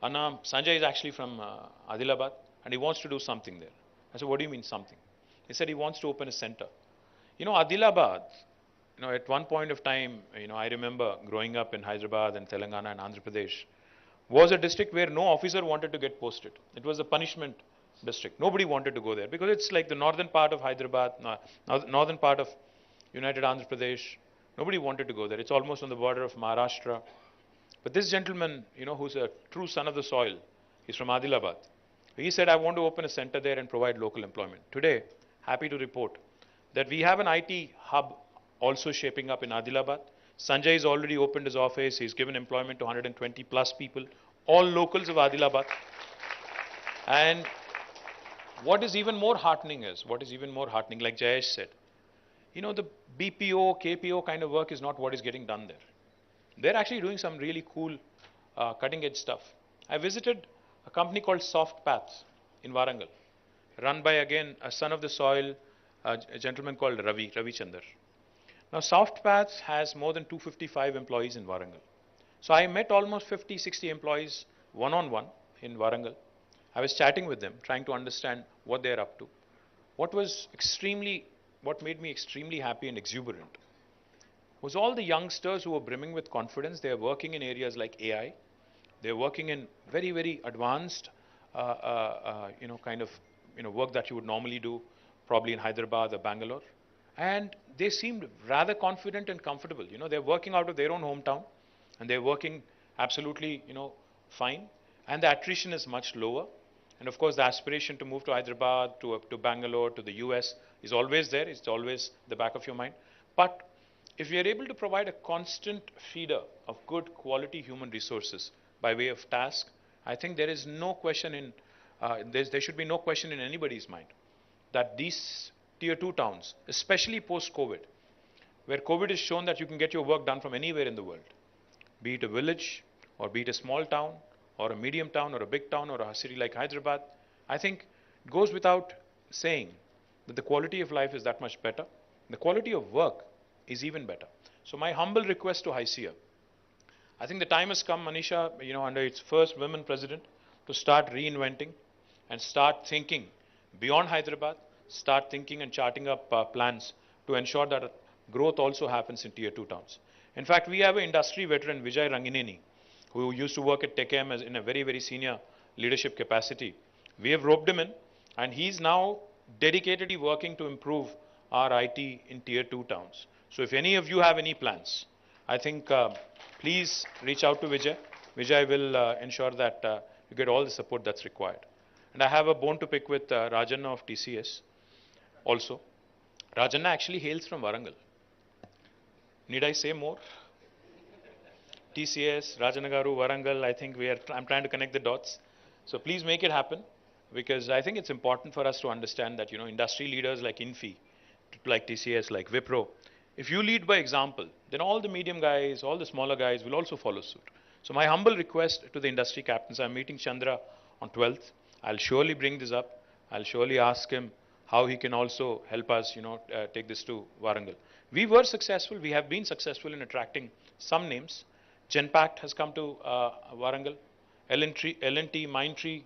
Speaker 5: Anna, Sanjay is actually from Adilabad and he wants to do something there. I said, what do you mean something? He said he wants to open a center. Adilabad, at one point of time, I remember growing up in Hyderabad and Telangana and Andhra Pradesh, was a district where no officer wanted to get posted. It was a punishment district. Nobody wanted to go there because it's like the northern part of Hyderabad, northern part of United Andhra Pradesh. Nobody wanted to go there. It's almost on the border of Maharashtra. But this gentleman, who's a true son of the soil, he's from Adilabad. He said, I want to open a center there and provide local employment. Today, happy to report that we have an IT hub also shaping up in Adilabad. Sanjay has already opened his office. He's given employment to 120 plus people, all locals of Adilabad. And what is even more heartening, like Jayesh said, the BPO, KPO kind of work is not what is getting done there. They're actually doing some really cool, cutting edge stuff. I visited a company called Soft Paths in Warangal, run by, again, a son of the soil, a gentleman called Ravi Chandar. Now, Soft Paths has more than 255 employees in Warangal. So I met almost 50, 60 employees one-on-one in Warangal. I was chatting with them, trying to understand what they're up to. What made me extremely happy and exuberant was all the youngsters who were brimming with confidence. They are working in areas like AI. They're working in very, very advanced, kind of, work that you would normally do probably in Hyderabad or Bangalore. And they seemed rather confident and comfortable. They're working out of their own hometown and they're working absolutely, fine. And the attrition is much lower. And of course, the aspiration to move to Hyderabad, to Bangalore, to the US is always there. It's always the back of your mind. But if we are able to provide a constant feeder of good quality human resources by way of task, I think there is no question there should be no question in anybody's mind that these tier 2 towns, especially post-COVID, where COVID has shown that you can get your work done from anywhere in the world, be it a village or be it a small town or a medium town or a big town or a city like Hyderabad, I think it goes without saying that the quality of life is that much better. The quality of work is even better. So my humble request to HYCIA, I think the time has come, Manisha, under its first women president, to start reinventing and start thinking beyond Hyderabad, start thinking and charting up plans to ensure that growth also happens in tier 2 towns. In fact, we have an industry veteran, Vijay Rangineni, who used to work at TechM in a very, very senior leadership capacity. We have roped him in, and he's now dedicatedly working to improve our IT in tier 2 towns. So if any of you have any plans, I think please reach out to Vijay. Vijay will ensure that you get all the support that's required. And I have a bone to pick with Rajanna of TCS also. Rajanna actually hails from Warangal. Need I say more? TCS, Rajanagaru, Warangal, I think I'm trying to connect the dots. So please make it happen, because I think it's important for us to understand that, industry leaders like Infi, like TCS, like Wipro, if you lead by example, then all the medium guys, all the smaller guys will also follow suit. So my humble request to the industry captains, I'm meeting Chandra on 12th. I'll surely bring this up. I'll surely ask him how he can also help us, take this to Warangal. We were successful. We have been successful in attracting some names. Genpact has come to Warangal. L&T, Mindtree,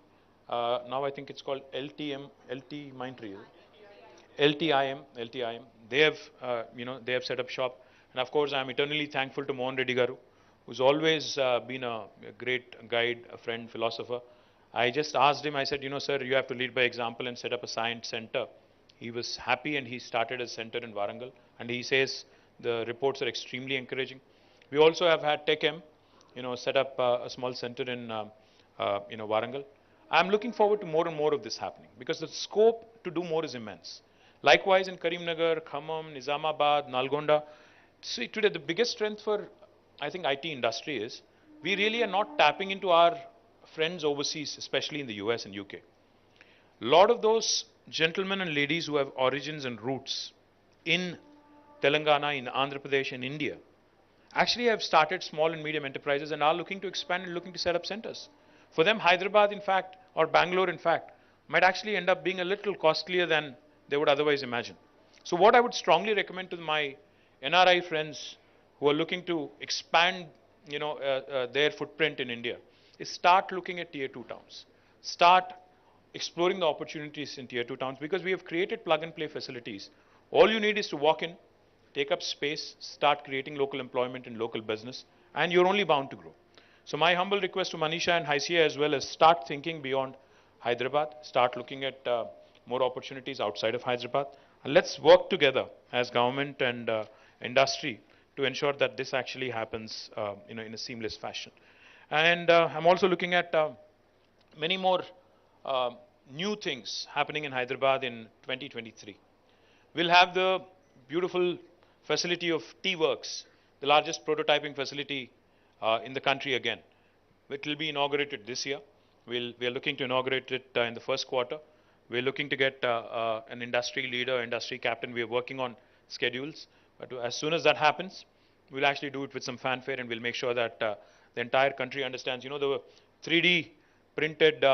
Speaker 5: now I think it's called LT Mindtree. LTIM. They have set up shop. And of course, I'm eternally thankful to Mohan Reddy Garu, who's always been a great guide, a friend, philosopher. I just asked him, I said, sir, you have to lead by example and set up a science center. He was happy and he started a center in Warangal. And he says the reports are extremely encouraging. We also have had TechM, set up a small center in, Warangal. I'm looking forward to more and more of this happening, because the scope to do more is immense. Likewise in Karimnagar, Khammam, Nizamabad, Nalgonda. See, today the biggest strength for, I think, IT industry is we really are not tapping into our friends overseas, especially in the US and UK. A lot of those gentlemen and ladies who have origins and roots in Telangana, in Andhra Pradesh, and India, actually have started small and medium enterprises and are looking to expand and looking to set up centers. For them, Hyderabad, in fact, or Bangalore, in fact, might actually end up being a little costlier than they would otherwise imagine. So what I would strongly recommend to my NRI friends who are looking to expand, their footprint in India is start looking at tier 2 towns. Start exploring the opportunities in tier 2 towns, because we have created plug and play facilities. All you need is to walk in, take up space, start creating local employment and local business, and you're only bound to grow. So my humble request to Manisha and HYCIA as well is start thinking beyond Hyderabad, start looking at more opportunities outside of Hyderabad, and let's work together as government and industry to ensure that this actually happens in a seamless fashion. And I'm also looking at many more new things happening in Hyderabad in 2023. We'll have the beautiful facility of T-Works, the largest prototyping facility in the country again. It will be inaugurated this year. We are looking to inaugurate it in the first quarter. We're looking to get an industry leader, industry captain. We are working on schedules. But as soon as that happens, we'll actually do it with some fanfare, and we'll make sure that the entire country understands. The 3D printed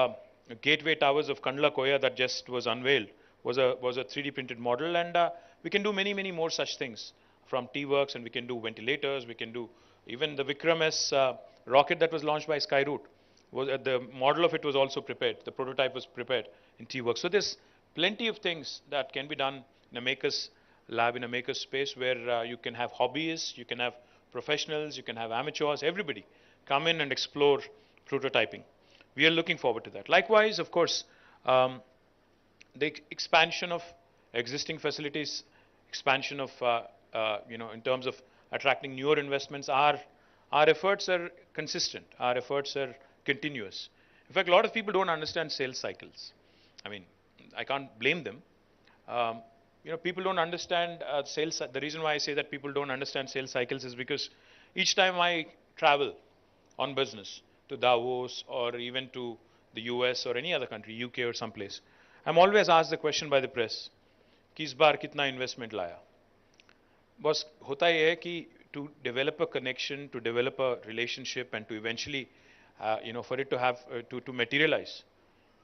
Speaker 5: gateway towers of Kandla Koya that just was unveiled was a 3D printed model, and we can do many, many more such things from T-Works, and we can do ventilators, we can do even the Vikram S rocket that was launched by Skyroot. The model of it was also prepared. The prototype was prepared in T-Works. So there's plenty of things that can be done in a maker's lab in a maker space where you can have hobbyists, you can have professionals, you can have amateurs, everybody come in and explore prototyping. We are looking forward to that. Likewise, of course, the expansion of existing facilities, expansion of, in terms of attracting newer investments, our efforts are consistent. Our efforts are continuous. In fact, a lot of people don't understand sales cycles. I mean, I can't blame them. People don't understand sales. The reason why I say that people don't understand sales cycles is because each time I travel on business to Davos or even to the US or any other country, UK or someplace, I'm always asked the question by the press, कि इस बार कितना investment लाया? बस होता ये है कि to develop a connection, to develop a relationship, and to eventually, for it to have to materialize,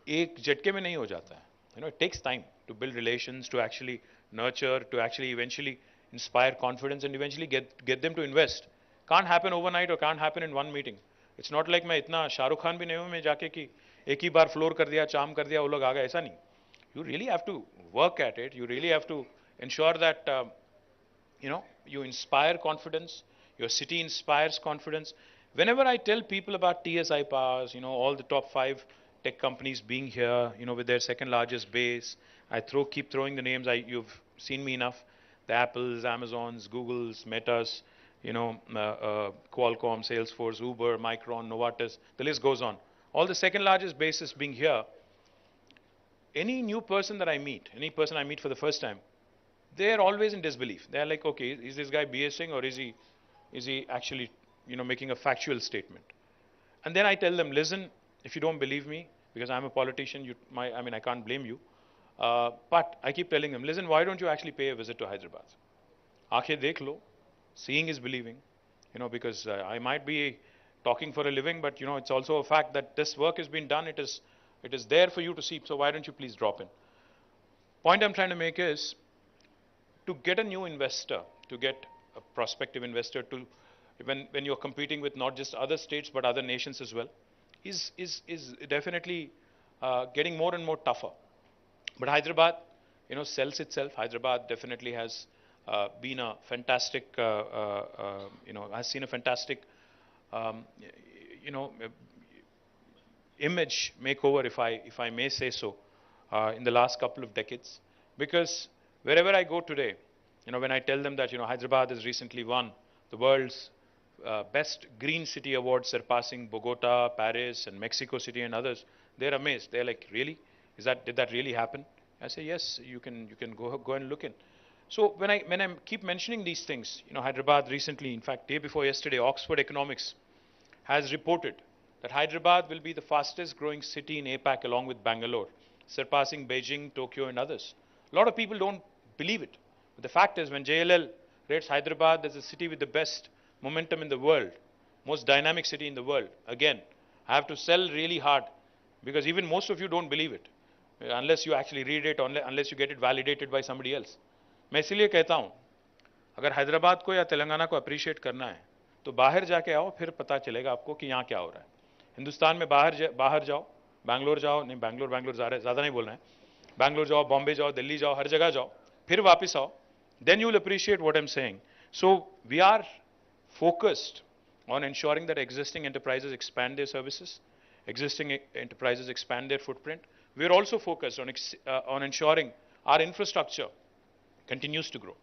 Speaker 5: एक झटके में नहीं हो जाता है. It takes time to build relations, to actually nurture, to actually eventually inspire confidence, and eventually get them to invest. Can't happen overnight or can't happen in one meeting. It's not like मैं इतना शाहरुख खान भी नहीं हूँ मैं जाके कि एक ही बार floor कर दिया, चाम कर दिया, वो लोग आ गए, ऐसा नहीं. You really have to work at it. You really have to ensure that you inspire confidence. Your city inspires confidence. Whenever I tell people about TSI powers, all the top 5 tech companies being here, with their second largest base, I keep throwing the names. You've seen me enough. The Apples, Amazons, Googles, Metas, Qualcomm, Salesforce, Uber, Micron, Novartis. The list goes on. All the second largest bases being here. Any new person that I meet, any person I meet for the first time, they are always in disbelief. They are like, okay, is this guy BSing or is he actually, making a factual statement? And then I tell them, listen, if you don't believe me, because I'm a politician, I can't blame you. But I keep telling them, listen, why don't you actually pay a visit to Hyderabad? Aakhe dekh lo. Seeing is believing. Because I might be talking for a living, but it's also a fact that this work has been done. It is there for you to see. So why don't you please drop in? Point I'm trying to make is to get a new investor, to get a prospective investor, to when you're competing with not just other states but other nations as well, is definitely getting more and more tougher. But Hyderabad, sells itself. Hyderabad definitely has been a fantastic, has seen a fantastic, image makeover, if I may say so, in the last couple of decades. Because wherever I go today, when I tell them that, Hyderabad has recently won the world's best green city award, surpassing Bogota, Paris, and Mexico City and others, they're amazed. They're like, really? Did that really happen? I say, yes, you can go and look in. So when I keep mentioning these things, Hyderabad recently, in fact, day before yesterday, Oxford Economics has reported that Hyderabad will be the fastest growing city in APAC along with Bangalore, surpassing Beijing, Tokyo, and others. A lot of people don't believe it. But the fact is, when JLL rates Hyderabad as a city with the best momentum in the world, most dynamic city in the world, again, I have to sell really hard because even most of you don't believe it unless you actually read it, unless you get it validated by somebody else. मैं इसलिए कहता हूँ, अगर हैदराबाद को या तेलंगाना को appreciate करना है, तो बाहर जाके आओ, फिर पता चलेगा आपको कि यहाँ क्या हो रहा है. हिंदुस्तान में बाहर जाओ, बैंगलोर जाओ, नहीं बैंगलोर ज़्यादा नहीं बोल रहे हैं, बैंगलोर जाओ, बॉम्बे जाओ, दिल्ली जाओ, हर जगह जाओ, फिर वापस आओ, then you will appreciate what I'm saying. So we are focused on ensuring that existing enterprises expand their services, existing enterprises expand their footprint. We are also focused on ensuring our infrastructure continues to grow.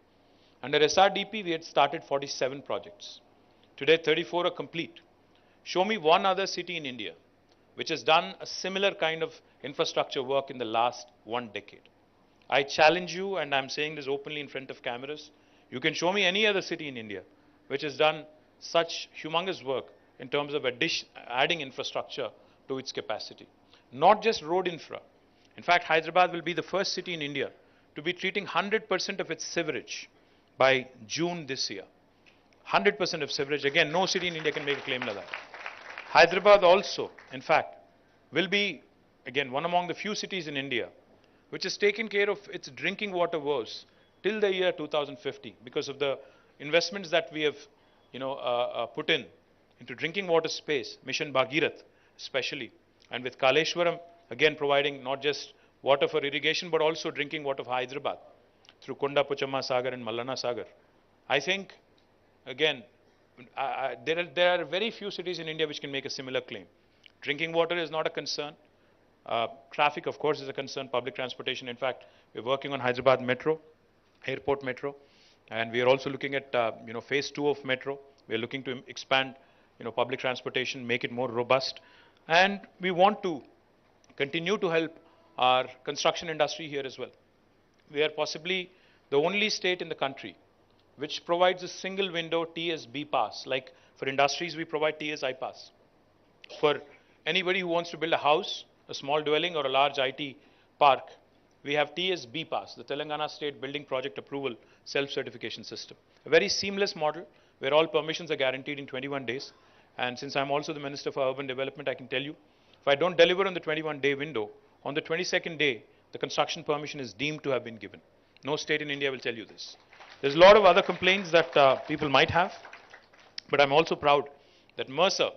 Speaker 5: Under SRDP, we had started 47 projects. Today, 34 are complete. Show me one other city in India which has done a similar kind of infrastructure work in the last 1 decade. I challenge you, and I'm saying this openly in front of cameras, you can show me any other city in India which has done such humongous work in terms of adding infrastructure to its capacity. Not just road infra. In fact, Hyderabad will be the first city in India to be treating 100% of its sewerage by June this year. 100% of sewerage. Again, no city in India can make a claim like that. Hyderabad also, in fact, will be, again, one among the few cities in India which has taken care of its drinking water woes till the year 2050 because of the investments that we have, put into drinking water space, Mission Bhagirath especially, and with Kaleshwaram, again providing not just water for irrigation but also drinking water for Hyderabad through Konda Puchamma Sagar and Mallana Sagar. I think, again, there are very few cities in India which can make a similar claim. Drinking water is not a concern. Traffic, of course, is a concern. Public transportation. In fact, we're working on Hyderabad Metro, Airport Metro, and we are also looking at phase 2 of Metro. We're looking to expand public transportation, make it more robust, and we want to continue to help our construction industry here as well. We are possibly the only state in the country which provides a single window TSB pass. Like for industries, we provide TSI pass. For anybody who wants to build a house, a small dwelling or a large IT park, we have TSB pass, the Telangana State Building Project Approval Self-Certification System. A very seamless model where all permissions are guaranteed in 21 days. And since I'm also the Minister for Urban Development, I can tell you, if I don't deliver on the 21-day window, on the 22nd day, the construction permission is deemed to have been given. No state in India will tell you this. There's a lot of other complaints that people might have, but I'm also proud that Mercer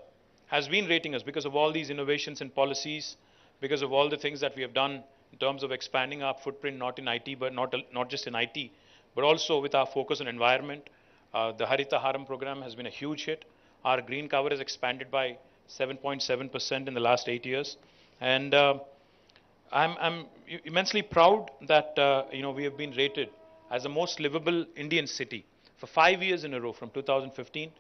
Speaker 5: has been rating us because of all these innovations and policies, because of all the things that we have done in terms of expanding our footprint, not in IT, but not just in IT, but also with our focus on environment. The Harita Haram program has been a huge hit. Our green cover has expanded by 7.7% in the last 8 years. And I'm immensely proud that we have been rated as the most livable Indian city for 5 years in a row, from 2015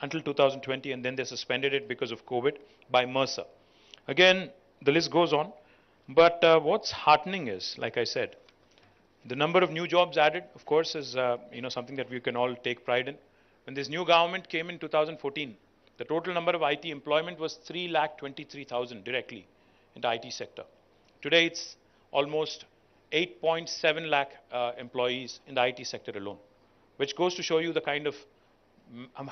Speaker 5: until 2020, and then they suspended it because of COVID by Mercer. Again, the list goes on, but what's heartening is, like I said, the number of new jobs added, of course, is something that we can all take pride in. When this new government came in 2014, the total number of IT employment was 3,23,000 directly in the IT sector. Today, it's almost 8.7 lakh employees in the IT sector alone, which goes to show you the kind of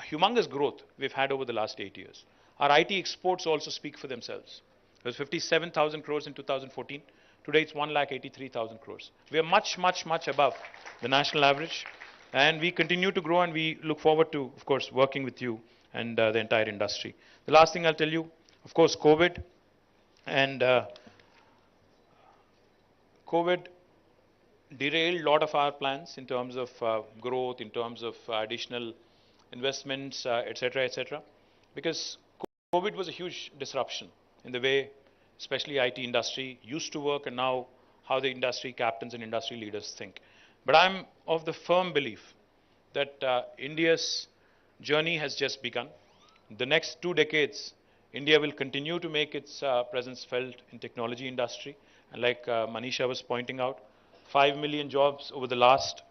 Speaker 5: humongous growth we've had over the last 8 years. Our IT exports also speak for themselves. It was 57,000 crores in 2014. Today, it's 1,83,000 crores. We are much, much, much above the national average. And we continue to grow, and we look forward to, of course, working with you and the entire industry. The last thing I'll tell you, of course, COVID. And COVID derailed a lot of our plans in terms of growth, in terms of additional investments, etc., because COVID was a huge disruption in the way, especially IT industry used to work, and now how the industry captains and industry leaders think. But I'm of the firm belief that India's journey has just begun. The next 2 decades, India will continue to make its presence felt in technology industry. And like Manisha was pointing out, 5 million jobs over the last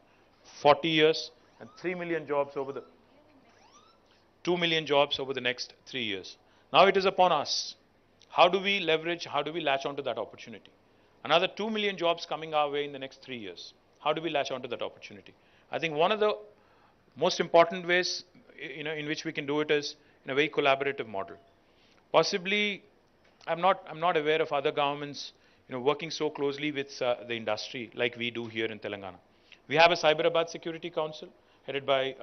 Speaker 5: 40 years and 3 million jobs over the 2 million jobs over the next 3 years. Now it is upon us. How do we leverage, how do we latch onto that opportunity? Another 2 million jobs coming our way in the next 3 years. How do we latch onto that opportunity? I think one of the most important ways in which we can do it is in a very collaborative model. Possibly, I'm not aware of other governments working so closely with the industry like we do here in Telangana. We have a Hyderabad Security Council headed by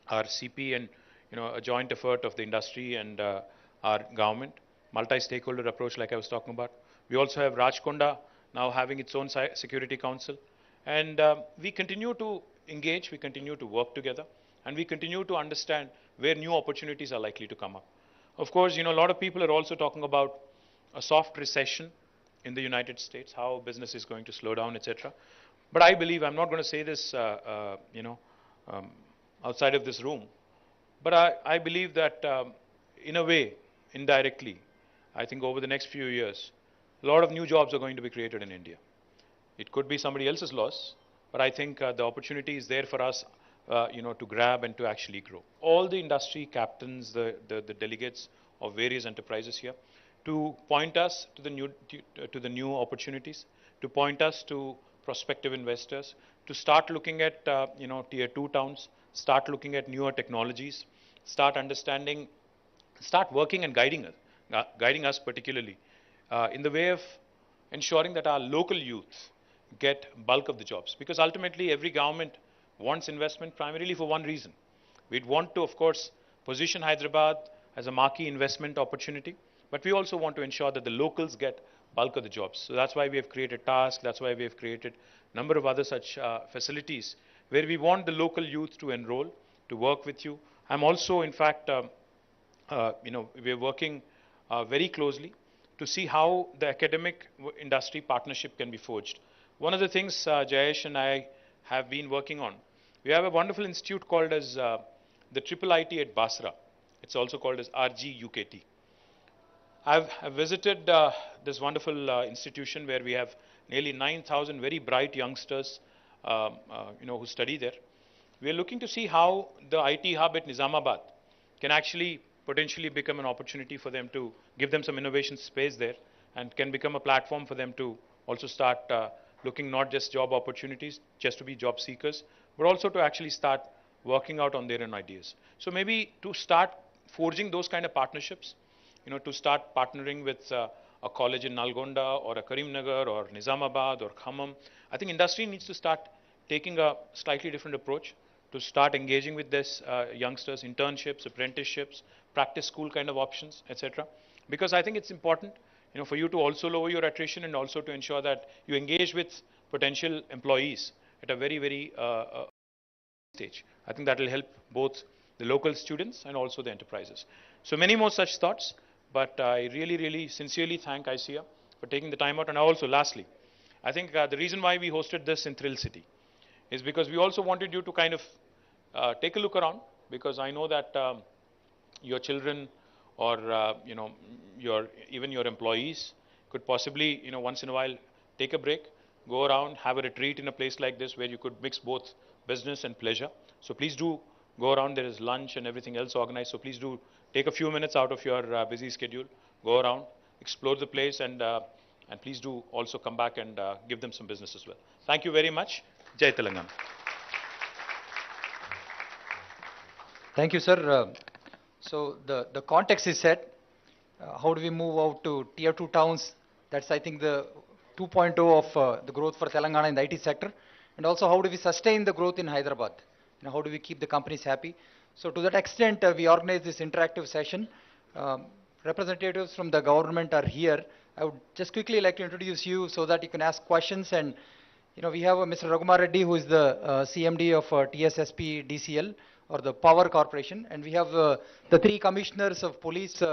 Speaker 5: our CP and a joint effort of the industry and our government, multi-stakeholder approach like I was talking about. We also have Rajkonda now having its own Security Council. And we continue to engage, we continue to work together, and we continue to understand where new opportunities are likely to come up. Of course, a lot of people are also talking about a soft recession in the United States, how business is going to slow down, etc. But I believe, I'm not going to say this, outside of this room, but I believe that in a way, indirectly, I think over the next few years, a lot of new jobs are going to be created in India. It could be somebody else's loss, but I think the opportunity is there for us, to grab and to actually grow. All the industry captains, the delegates of various enterprises here, to point us to the new opportunities, to point us to prospective investors, to start looking at tier 2 towns, start looking at newer technologies, start understanding, start working and guiding us particularly in the way of ensuring that our local youth get bulk of the jobs. Because ultimately every government wants investment primarily for one reason. We'd want to, of course, position Hyderabad as a marquee investment opportunity, but we also want to ensure that the locals get bulk of the jobs. So that's why we have created Task, that's why we have created a number of other such facilities where we want the local youth to enroll, to work with you. I'm also, in fact, we're working very closely to see how the academic industry partnership can be forged. One of the things Jayesh and I have been working on, we have a wonderful institute called as the Triple IT at Basra. It's also called as RGUKT. I've visited this wonderful institution where we have nearly 9,000 very bright youngsters, who study there. We are looking to see how the IT hub at Nizamabad can actually potentially become an opportunity for them to give them some innovation space there, and can become a platform for them to also start looking not just job opportunities, just to be job seekers, but also to actually start working out on their own ideas. So maybe to start forging those kind of partnerships, to start partnering with a college in Nalgonda or a Karimnagar or Nizamabad or Khammam. I think industry needs to start taking a slightly different approach to start engaging with this youngsters, internships, apprenticeships, practice school kind of options, etc. Because I think it's important, for you to also lower your attrition and also to ensure that you engage with potential employees at a very, very stage. I think that will help both the local students and also the enterprises. So many more such thoughts, but I really, really sincerely thank ICEA for taking the time out. And also, lastly, I think the reason why we hosted this in Thrill City is because we also wanted you to kind of take a look around, because I know that your children or even your employees could possibly once in a while take a break, go around, have a retreat in a place like this where you could mix both business and pleasure. So please do go around. There is lunch and everything else organized. So please do take a few minutes out of your busy schedule, go around, explore the place, and please do also come back and give them some business as well. Thank you very much. Jai Telangana.
Speaker 1: Thank you, sir. So the context is set. How do we move out to tier 2 towns? That's, I think, the 2.0 of the growth for Telangana in the IT sector. And also, how do we sustain the growth in Hyderabad? How do we keep the companies happy? So to that extent, we organized this interactive session. Representatives from the government are here. I would just quickly like to introduce you so that you can ask questions. And we have Mr. Raghukumar Reddy, who is the CMD of TSSP DCL, or the Power Corporation. And we have the three commissioners of police,